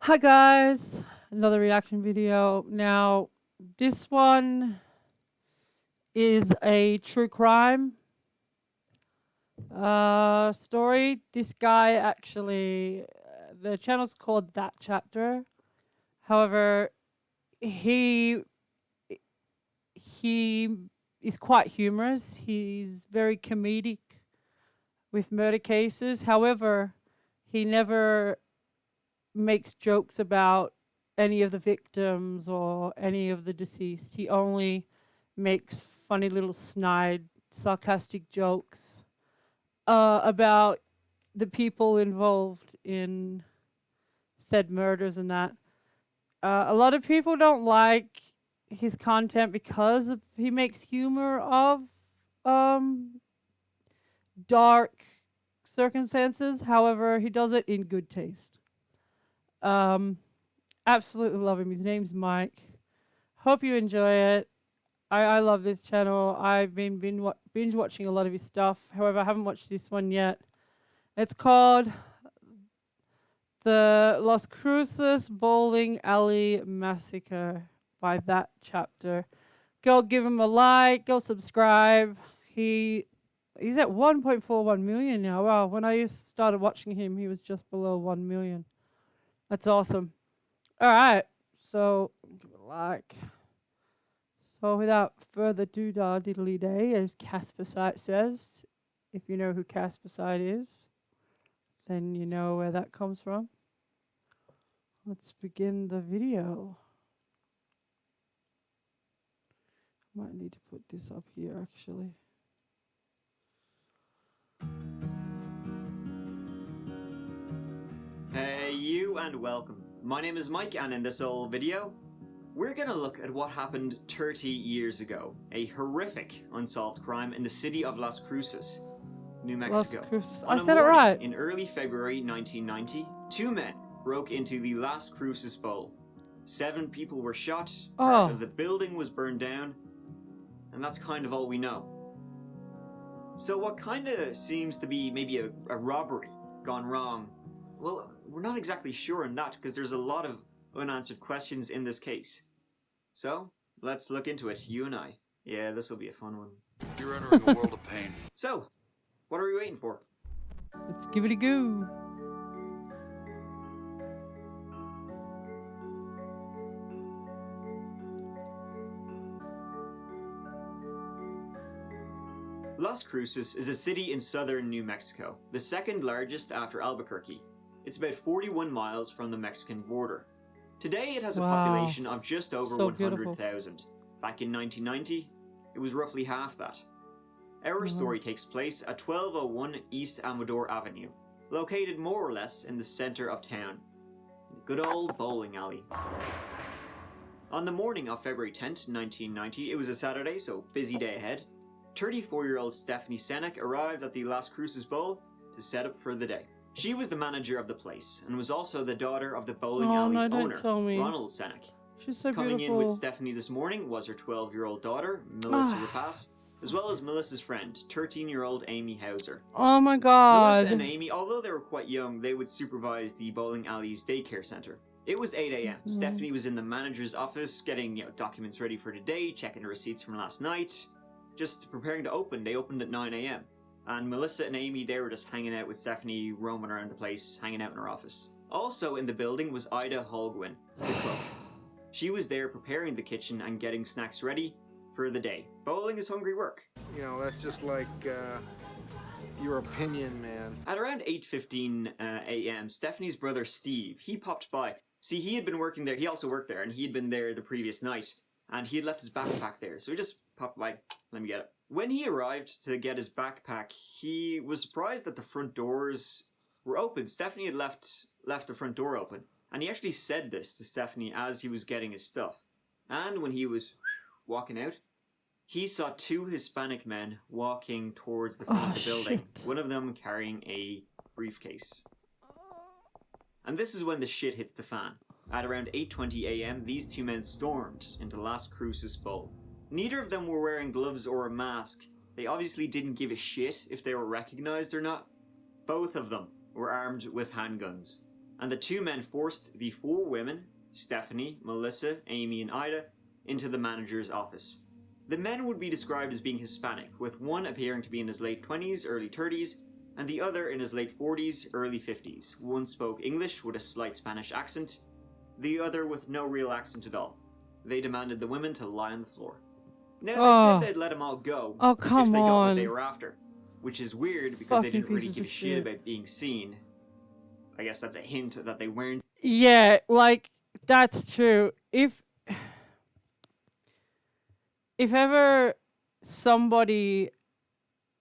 Hi guys, another reaction video. Now, this one is a true crime story. This guy actually, the channel's called That Chapter. However, he he is quite humorous. He's very comedic with murder cases. However, he never makes jokes about any of the victims or any of the deceased. He only makes funny little snide, sarcastic jokes about the people involved in said murders and that. A lot of people don't like his content because he makes humor of um, dark circumstances. However, he does it in good taste. Um, Absolutely love him. His name's Mike. Hope you enjoy it. I love this channel. I've been binge watching a lot of his stuff. However, I haven't watched this one yet. It's called The Los Cruces Bowling Alley Massacre by That Chapter. Go give him a like. Go subscribe. He's at 1.41 million now. Wow. When I started watching him, he was just below 1 million. That's awesome. All right. So give it a like. So without further ado-dah diddly day, as Casper says, if you know who Casper is, then you know where that comes from. Let's begin the video. Might need to put this up here actually. Hey you and welcome. My name is Mike and in this old video, we're gonna look at what happened 30 years ago. A horrific unsolved crime in the city of Las Cruces, New Mexico. Las Cruces. On I a said it morning right. in early February 1990, two men broke into the Las Cruces Bowl. 7 people were shot, part of the building was burned down, and that's kind of all we know. So what kind of seems to be maybe a robbery gone wrong? Well, we're not exactly sure on that because there's a lot of unanswered questions in this case. So, let's look into it, you and I. Yeah, this will be a fun one. You're entering a world of pain. So, what are we waiting for? Let's give it a go. Las Cruces is a city in southern New Mexico, the second largest after Albuquerque. It's about 41 miles from the Mexican border. Today it has a population of just over 100,000. Back in 1990, it was roughly half that. Our story takes place at 1201 East Amador Avenue, located more or less in the center of town. A good old bowling alley. On the morning of February 10th, 1990, it was a Saturday, so busy day ahead. 34-year-old Stephanie Senek arrived at the Las Cruces Bowl to set up for the day. She was the manager of the place and was also the daughter of the bowling alley's owner, Ronald Senek. She's so Coming beautiful. in with Stephanie this morning was her 12-year-old daughter, Melissa Rapace, as well as Melissa's friend, 13-year-old Amy Hauser. Oh my god. Melissa and Amy, although they were quite young, they would supervise the bowling alley's daycare center. It was 8 a.m. Stephanie was in the manager's office getting documents ready for the day, checking the receipts from last night. Just preparing to open. They opened at 9 a.m. And Melissa and Amy, they were just hanging out with Stephanie, roaming around the place, hanging out in her office. Also in the building was Ida Holguin, the cook. She was there preparing the kitchen and getting snacks ready for the day. Bowling is hungry work. You know, that's just like your opinion, man. At around 8:15 a.m., Stephanie's brother Steve, he popped by. See, he had been working there, he also worked there, and he had been there the previous night. And he had left his backpack there, so he just popped by. Let me get it. When he arrived to get his backpack, he was surprised that the front doors were open. Stephanie had left the front door open. And he actually said this to Stephanie as he was getting his stuff. And when he was walking out, he saw 2 Hispanic men walking towards the front of the building. Shit. One of them carrying a briefcase. And this is when the shit hits the fan. At around 8:20 a.m., these 2 men stormed into Las Cruces Bowl. Neither of them were wearing gloves or a mask. They obviously didn't give a shit if they were recognized or not. Both of them were armed with handguns. and the two men forced the four women, Stephanie, Melissa, Amy, and Ida, into the manager's office. The men would be described as being Hispanic, with one appearing to be in his late 20s, early 30s, and the other in his late 40s, early 50s. One spoke English with a slight Spanish accent, the other with no real accent at all. They demanded the women to lie on the floor. Now, they said they'd let them all go Oh, if come they got what they on. were after, which is weird because they Fucking didn't really pieces give a of shit shit. about being seen. I guess that's a hint that they weren't. Yeah, like, that's true. If ever somebody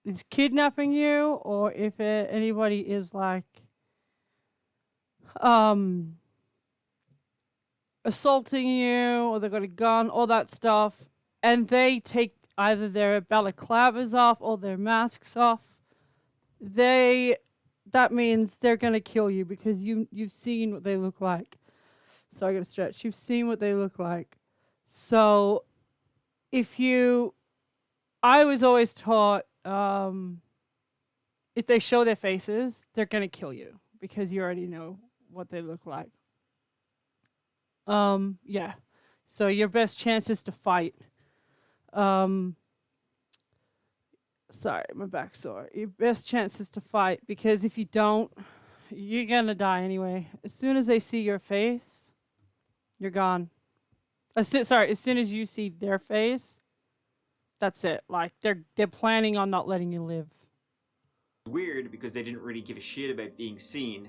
is kidnapping you, or if anybody is like assaulting you, or they've got a gun, all that stuff, and they take either their balaclavas off or their masks off, that means they're gonna kill you, because you've seen what they look like. So I gotta stretch. You've seen what they look like. So I was always taught, if they show their faces, they're gonna kill you, because you already know what they look like. Yeah. So your best chance is to fight. Sorry, my back's sore. Your best chance is to fight, because if you don't, you're gonna die anyway. As soon as they see your face, you're gone. As soon as you see their face, that's it. Like, they're planning on not letting you live. Weird because they didn't really give a shit about being seen.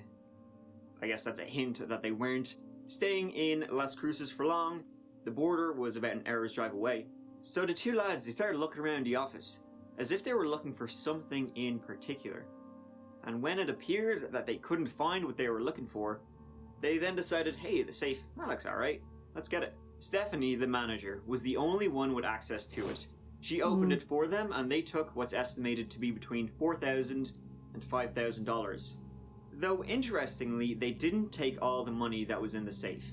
I guess that's a hint that they weren't staying in Las Cruces for long. The border was about an hour's drive away. So the two lads, they started looking around the office, as if they were looking for something in particular. And when it appeared that they couldn't find what they were looking for, they then decided, hey, the safe, that looks alright, let's get it. Stephanie, the manager, was the only one with access to it. She opened it for them, and they took what's estimated to be between $4,000 and $5,000. Though, interestingly, they didn't take all the money that was in the safe.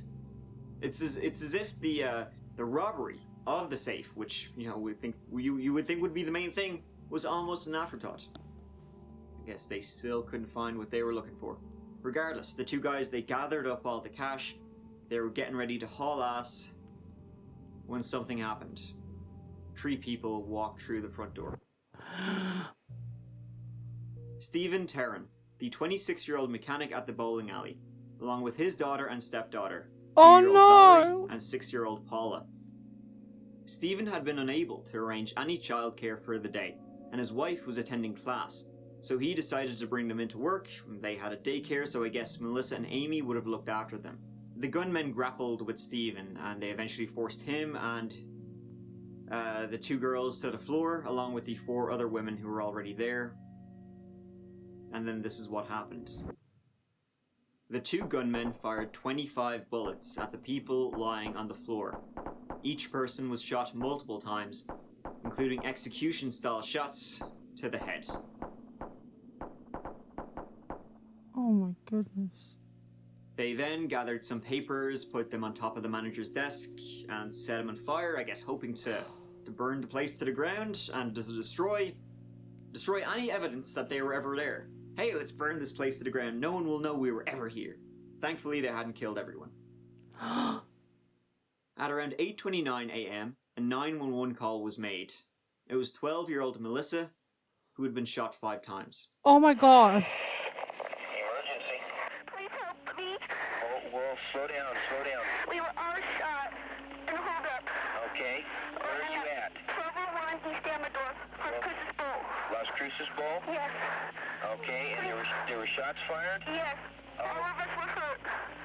It's as if the robbery of the safe, which you would think would be the main thing, was almost an afterthought. I guess they still couldn't find what they were looking for. Regardless, the two guys, they gathered up all the cash. They were getting ready to haul ass when something happened. 3 people walked through the front door. Stephen Terran, the 26-year-old mechanic at the bowling alley, along with his daughter and stepdaughter, 2-year-old Valerie and 6-year-old Paula. Stephen had been unable to arrange any childcare for the day, and his wife was attending class, so he decided to bring them into work. They had a daycare, so I guess Melissa and Amy would have looked after them. The gunmen grappled with Stephen, and they eventually forced him and the 2 girls to the floor, along with the 4 other women who were already there. And then this is what happened. The 2 gunmen fired 25 bullets at the people lying on the floor. Each person was shot multiple times, including execution-style shots to the head. Oh my goodness. They then gathered some papers, put them on top of the manager's desk, and set them on fire, I guess hoping to burn the place to the ground and to destroy any evidence that they were ever there. Hey, let's burn this place to the ground. No one will know we were ever here. Thankfully, they hadn't killed everyone. At around 8:29 a.m., a 911 call was made. It was 12-year-old Melissa, who had been shot 5 times. Oh my god. Emergency. Please help me. Whoa, slow down. We were all shot and hold up. Okay. Where are you at? 1201 East Amador, Las Cruces Bowl. Las Cruces Bowl? Yes. Okay, and there were shots fired? Yes. All of us were hurt.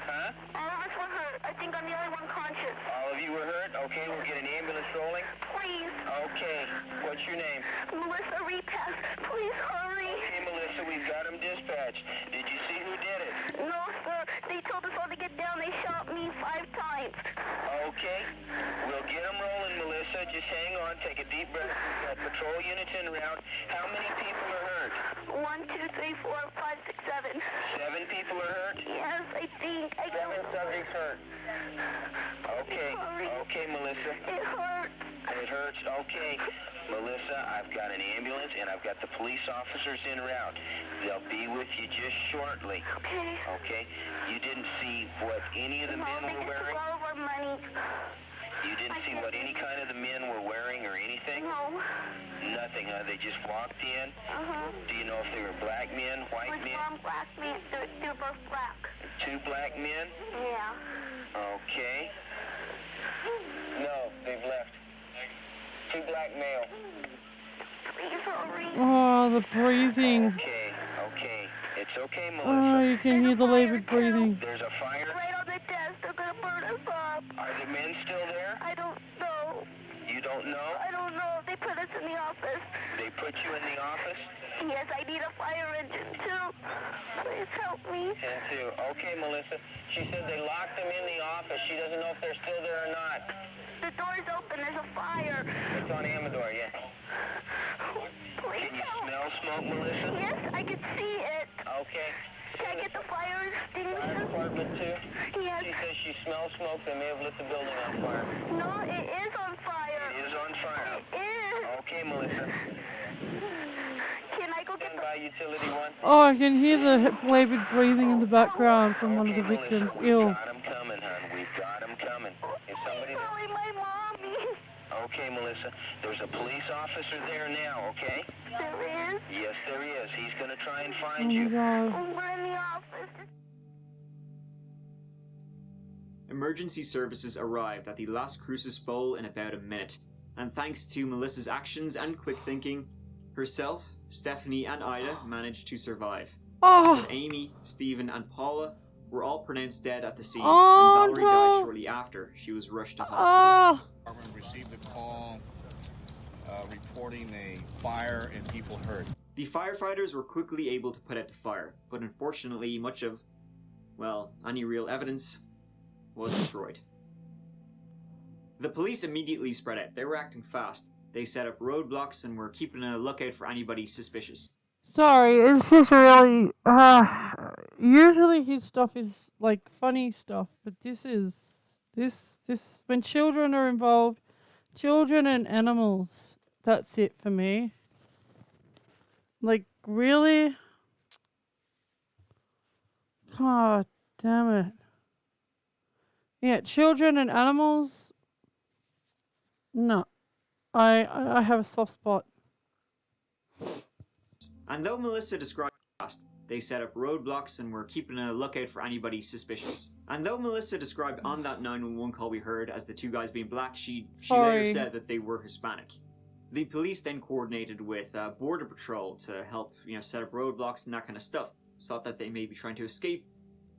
Huh? All of us were hurt. I think I'm the only one conscious. All of you were hurt? Okay, we'll get an ambulance rolling. Please. Okay. What's your name? Melissa Repass. Please hurry. Okay, Melissa, we've got him dispatched. Did you see who did it? No, sir. They told us all to get down. They shot me 5 times. Okay. We'll get them rolling, Melissa. Just hang on. Take a deep breath. We've got patrol units en route. How many people are hurt? 1, 2, 3, 4, 5, 6, 7. 7 people are hurt? Yes, I think. 7 subjects hurt. Okay. Okay, Melissa. It hurt. It hurt. emergency. Okay, Melissa, I've got an ambulance and I've got the police officers en route. They'll be with you just shortly. Okay. Okay. You didn't see what any of the men were wearing? All of our money. You didn't see what any kind of the men were wearing or anything? No. Nothing, huh? They just walked in? Uh-huh. Do you know if they were black men, white men? One black men. They're both black. Two black men? Yeah. Okay. No, they've left. Two black male. Please hurry. Oh, the breathing. Okay, okay. It's okay, Melissa. Oh, you can hear the labored breathing. There's a fire? Right on the desk. They're gonna burn us up. Are the men still there? I don't know. You don't know? I don't know. They put us in the office. They put you in the office? Yes, I need a fire engine too. Please help me. And too. Okay, Melissa. She said they locked them in the office. She doesn't know if they're still there or not. The door's open. There's a fire. It's on Amador, yeah. Please can you smell smoke, Melissa? Yes, I can see it. Okay. Can I get the fire extinguisher? Fire department too? Yes. She says she smells smoke. They may have lit the building on fire. No, it is on fire. It is on fire. It is. Okay, Melissa. Can I go get the utility one? Oh, I can hear the labored breathing in the background from one of the victims. Melissa, Ew. we've got them coming, hon. We've got them coming. Is somebody there? My mommy. Okay, Melissa. There's a police officer there now, okay? There is? Yes, there is. He's going to try and find you. God. We're in the office. Emergency services arrived at the Las Cruces Bowl in about a minute, and thanks to Melissa's actions and quick thinking, herself, Stephanie, and Ida managed to survive. Oh. But Amy, Stephen, and Paula were all pronounced dead at the scene, Oh, and Valerie no. died shortly after she was rushed to hospital. Oh. Received a call reporting a fire and people hurt. The firefighters were quickly able to put out the fire, but unfortunately much of, well, any real evidence was destroyed. The police immediately spread out. They were acting fast. They set up roadblocks and were keeping a lookout for anybody suspicious. Sorry, it's just really. Usually his stuff is like funny stuff, but this when children are involved, children and animals. That's it for me. Like really? God damn it. Yeah, children and animals. No, I have a soft spot. And though Melissa described fast, they set up roadblocks and were keeping a lookout for anybody suspicious. And though Melissa described on that 911 call we heard as the two guys being black, she later said that they were Hispanic. The police then coordinated with Border Patrol to help, set up roadblocks and that kind of stuff. Thought that they may be trying to escape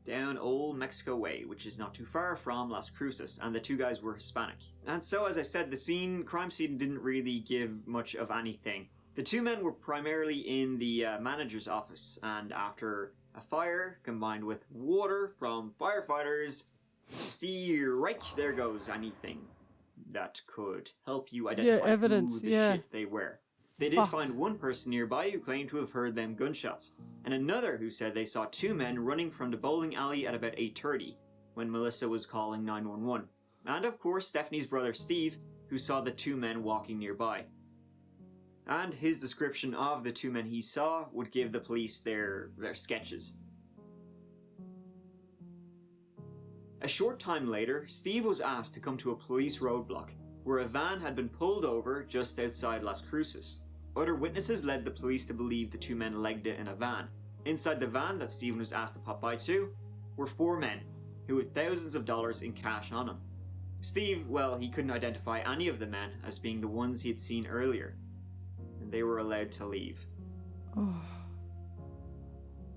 down Old Mexico Way, which is not too far from Las Cruces, and the two guys were Hispanic. And so, as I said, the crime scene didn't really give much of anything. The two men were primarily in the manager's office, and after a fire combined with water from firefighters, there goes anything that could help you identify evidence, who the shit they were. They did find one person nearby who claimed to have heard them gunshots, and another who said they saw two men running from the bowling alley at about 8:30 when Melissa was calling 911. And of course Stephanie's brother Steve, who saw the two men walking nearby. And his description of the two men he saw would give the police their sketches. A short time later, Steve was asked to come to a police roadblock, where a van had been pulled over just outside Las Cruces. Other witnesses led the police to believe the two men legged it in a van. Inside the van that Stephen was asked to pop by to were four men, who had thousands of dollars in cash on them. Steve, well, he couldn't identify any of the men as being the ones he had seen earlier, and they were allowed to leave.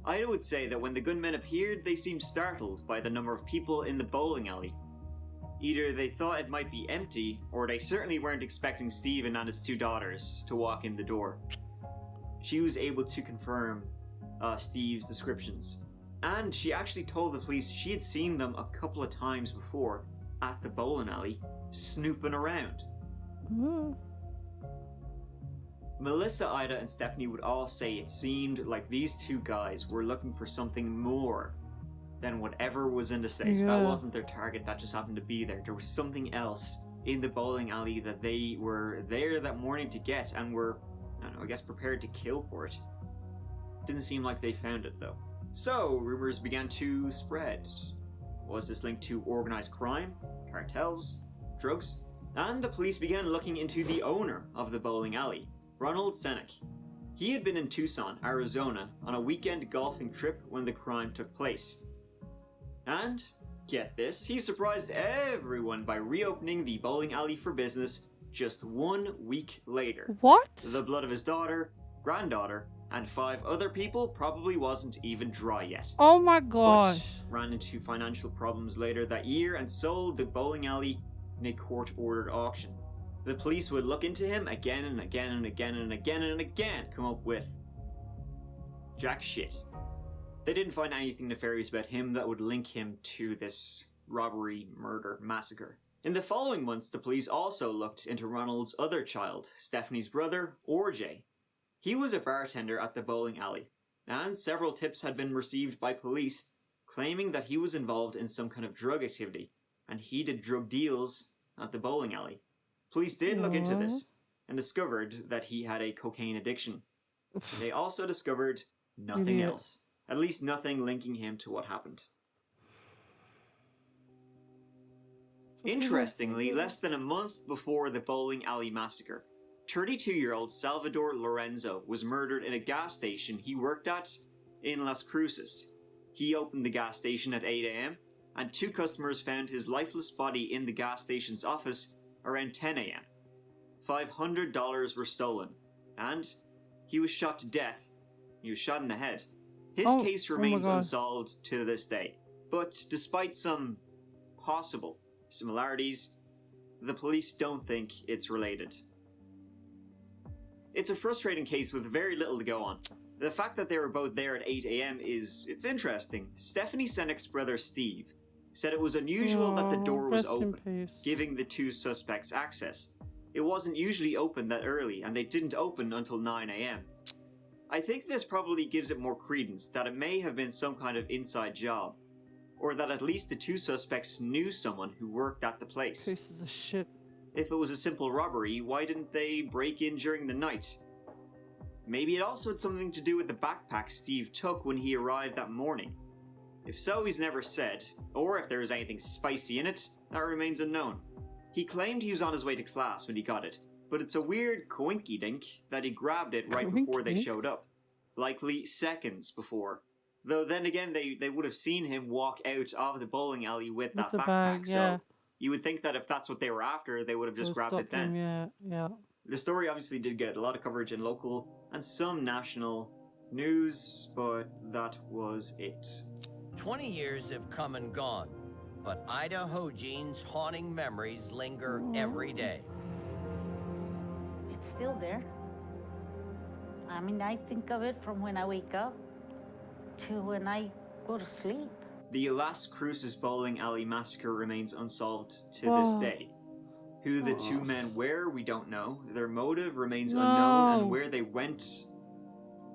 Ida would say that when the gunmen appeared, they seemed startled by the number of people in the bowling alley. Either they thought it might be empty, or they certainly weren't expecting Stephen and his two daughters to walk in the door. She was able to confirm Steve's descriptions, and she actually told the police she had seen them a couple of times before at the bowling alley, snooping around. Melissa, Ida, and Stephanie would all say it seemed like these two guys were looking for something more than whatever was in the safe. That wasn't their target, that just happened to be there. There was something else in the bowling alley that they were there that morning to get and were, I don't know, I guess prepared to kill for it. Didn't seem like they found it though. So, rumors began to spread. Was this linked to organized crime, cartels, drugs? And the police began looking into the owner of the bowling alley, Ronald Senek. He had been in Tucson, Arizona, on a weekend golfing trip when the crime took place. And, get this, he surprised everyone by reopening the bowling alley for business just 1 week later. What? The blood of his daughter, granddaughter, and 5 other people probably wasn't even dry yet. Oh my gosh. But ran into financial problems later that year and sold the bowling alley in a court-ordered auction. The police would look into him again and again and again and again and again, come up with jack shit. They didn't find anything nefarious about him that would link him to this robbery, murder, massacre. In the following months, the police also looked into Ronald's other child, Stephanie's brother, RJ. He was a bartender at the bowling alley, and several tips had been received by police claiming that he was involved in some kind of drug activity, and he did drug deals at the bowling alley. Police did look into this and discovered that he had a cocaine addiction. They also discovered nothing else, at least nothing linking him to what happened. Interestingly, less than a month before the bowling alley massacre, 32-year-old Salvador Lorenzo was murdered in a gas station he worked at in Las Cruces. He opened the gas station at 8 a.m. and 2 customers found his lifeless body in the gas station's office around 10 a.m. $500 were stolen, and he was shot to death. He was shot in the head. His case remains unsolved to this day, but despite some possible similarities, the police don't think it's related. It's a frustrating case with very little to go on. The fact that they were both there at 8 a.m. it's interesting. Stephanie Senek's brother Steve said it was unusual that the door was open, giving the 2 suspects access. It wasn't usually open that early, and they didn't open until 9 a.m. I think this probably gives it more credence that it may have been some kind of inside job, or that at least the 2 suspects knew someone who worked at the place. Pieces of shit. If it was a simple robbery, why didn't they break in during the night? Maybe it also had something to do with the backpack Steve took when he arrived that morning. If so, he's never said, or if there was anything spicy in it, that remains unknown. He claimed he was on his way to class when he got it, but it's a weird coinky-dink that he grabbed it right before they showed up. Likely seconds before. Though then again, they would have seen him walk out of the bowling alley with that backpack, bag, yeah. So you would think that if that's what they were after, they would have just grabbed it then. Yeah. The story obviously did get a lot of coverage in local and some national news, but that was it. 20 years have come and gone, but Idaho Jean's haunting memories linger every day. It's still there. I mean, I think of it from when I wake up to when I go to sleep. The Las Cruces bowling alley massacre remains unsolved to this day. Who the 2 men were, we don't know. Their motive remains unknown, and where they went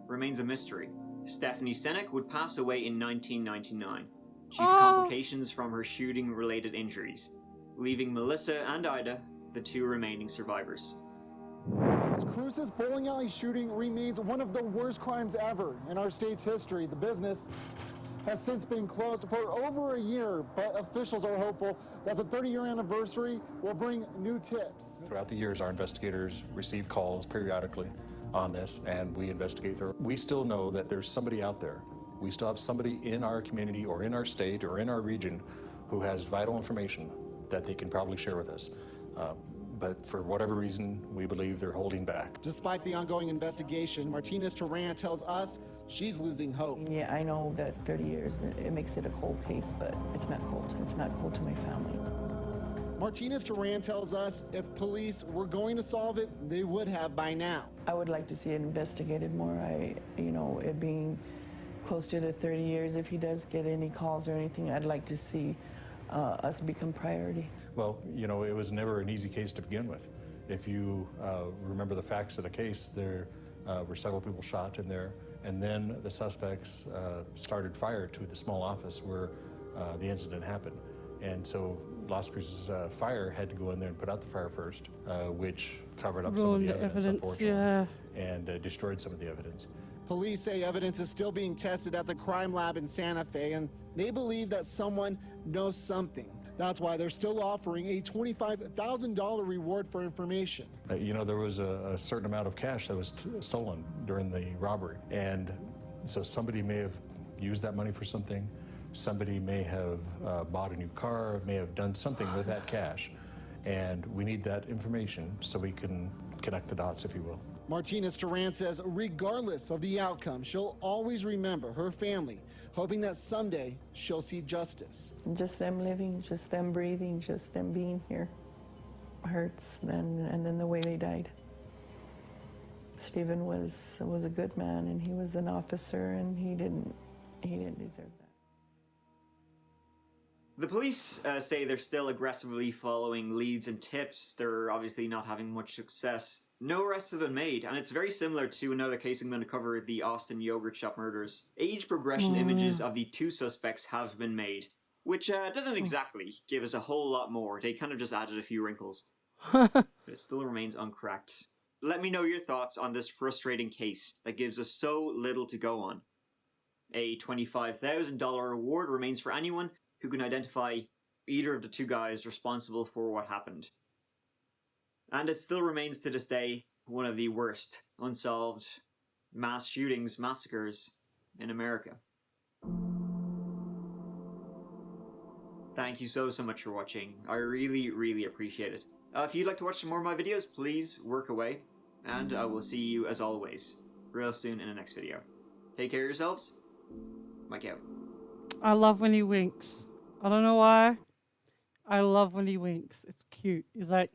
remains a mystery. Stephanie Senek would pass away in 1999 due to complications from her shooting-related injuries, leaving Melissa and Ida the 2 remaining survivors. Cruces bowling alley shooting remains one of the worst crimes ever in our state's history. The business has since been closed for over a year, but officials are hopeful that the 30-year anniversary will bring new tips. Throughout the years, our investigators receive calls periodically on this, and we investigate. We still know that there's somebody out there. We still have somebody in our community or in our state or in our region who has vital information that they can probably share with us. But for whatever reason, we believe they're holding back. Despite the ongoing investigation, Martinez Turan tells us she's losing hope. Yeah, I know that 30 years, it makes it a cold case, but it's not cold. It's not cold to my family. Martinez Turan tells us if police were going to solve it, they would have by now. I would like to see it investigated more. It being close to the 30 years, if he does get any calls or anything, I'd like to see us become priority. Well, it was never an easy case to begin with. If you remember the facts of the case, there were several people shot in there, and then the suspects started fire to the small office where the incident happened. And so Las Cruces fire had to go in there and put out the fire first, which covered up some of Ruined the the evidence, evidence, unfortunately, yeah. and destroyed some of the evidence. Police say evidence is still being tested at the crime lab in Santa Fe, and they believe that someone knows something. That's why they're still offering a $25,000 reward for information. You know, there was a certain amount of cash that was stolen during the robbery, and so somebody may have used that money for something. Somebody may have bought a new car, may have done something with that cash, and we need that information so we can connect the dots, if you will. Martinez Duran says regardless of the outcome, she'll always remember her family, hoping that someday she'll see justice. Just them living, just them breathing, just them being here hurts, and then the way they died. Stephen was a good man, and he was an officer, and he didn't deserve that. The police say they're still aggressively following leads and tips. They're obviously not having much success. No arrests have been made, and it's very similar to another case I'm going to cover, the Austin yogurt shop murders. Age progression images of the two suspects have been made, which doesn't exactly give us a whole lot more. They kind of just added a few wrinkles. But it still remains uncracked. Let me know your thoughts on this frustrating case that gives us so little to go on. A $25,000 reward remains for anyone who can identify either of the two guys responsible for what happened. And it still remains to this day one of the worst unsolved mass shootings, massacres in America. Thank you so much for watching. I really appreciate it. If you'd like to watch some more of my videos, please work away. And I will see you, as always, real soon in the next video. Take care of yourselves. Mike out. I love when he winks. I don't know why. I love when he winks. It's cute. He's like,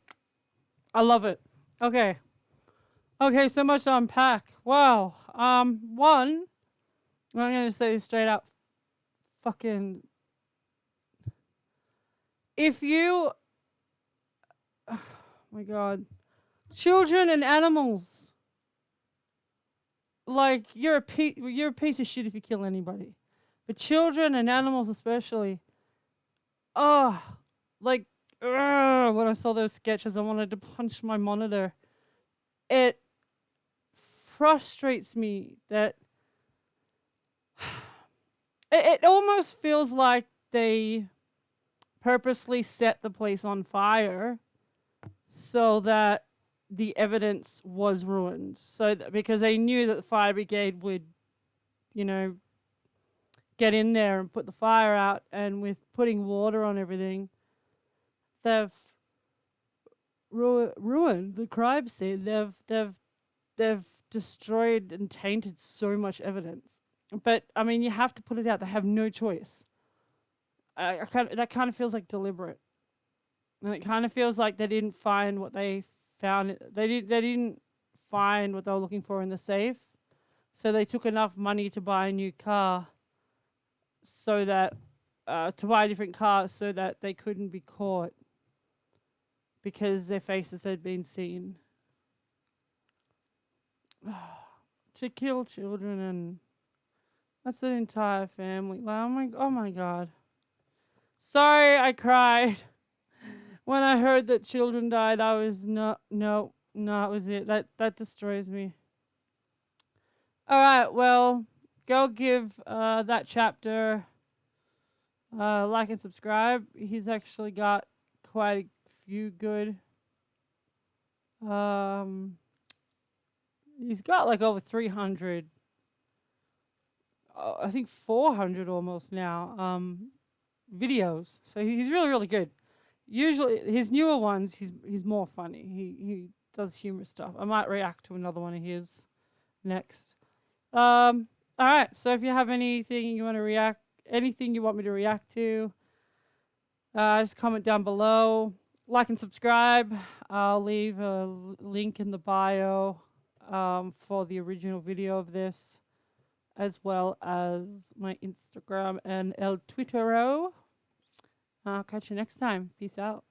I love it. Okay. Okay, so much to unpack. Wow. One, I'm gonna say straight up, fucking, if you, oh my God, children and animals, like you're a piece of shit if you kill anybody, but children and animals especially. Oh, like, when I saw those sketches, I wanted to punch my monitor. It frustrates me that it almost feels like they purposely set the place on fire so that the evidence was ruined. So because they knew that the fire brigade would, you know, get in there and put the fire out, and with putting water on everything, they've ruined the crime scene. They've destroyed and tainted so much evidence. But I mean, you have to put it out. They have no choice. That kind of feels like deliberate, and it kind of feels like they didn't find what they found. They didn't find what they were looking for in the safe, so they took enough money to buy a new car, so that to buy a different car, so that they couldn't be caught because their faces had been seen. To kill children, and that's an entire family. Like, oh my God. Sorry, I cried. When I heard that children died, I was no, it was it. That destroys me. Alright, well, go give that chapter like and subscribe. He's actually got quite a few good. He's got like over 300. I think 400 almost now. Videos. So he's really good. Usually his newer ones, he's more funny. He does humor stuff. I might react to another one of his next. All right. So if you have anything you want me to react to, just comment down below. Like and subscribe. I'll leave a link in the bio for the original video of this, as well as my Instagram and El Twittero. I'll catch you next time. Peace out.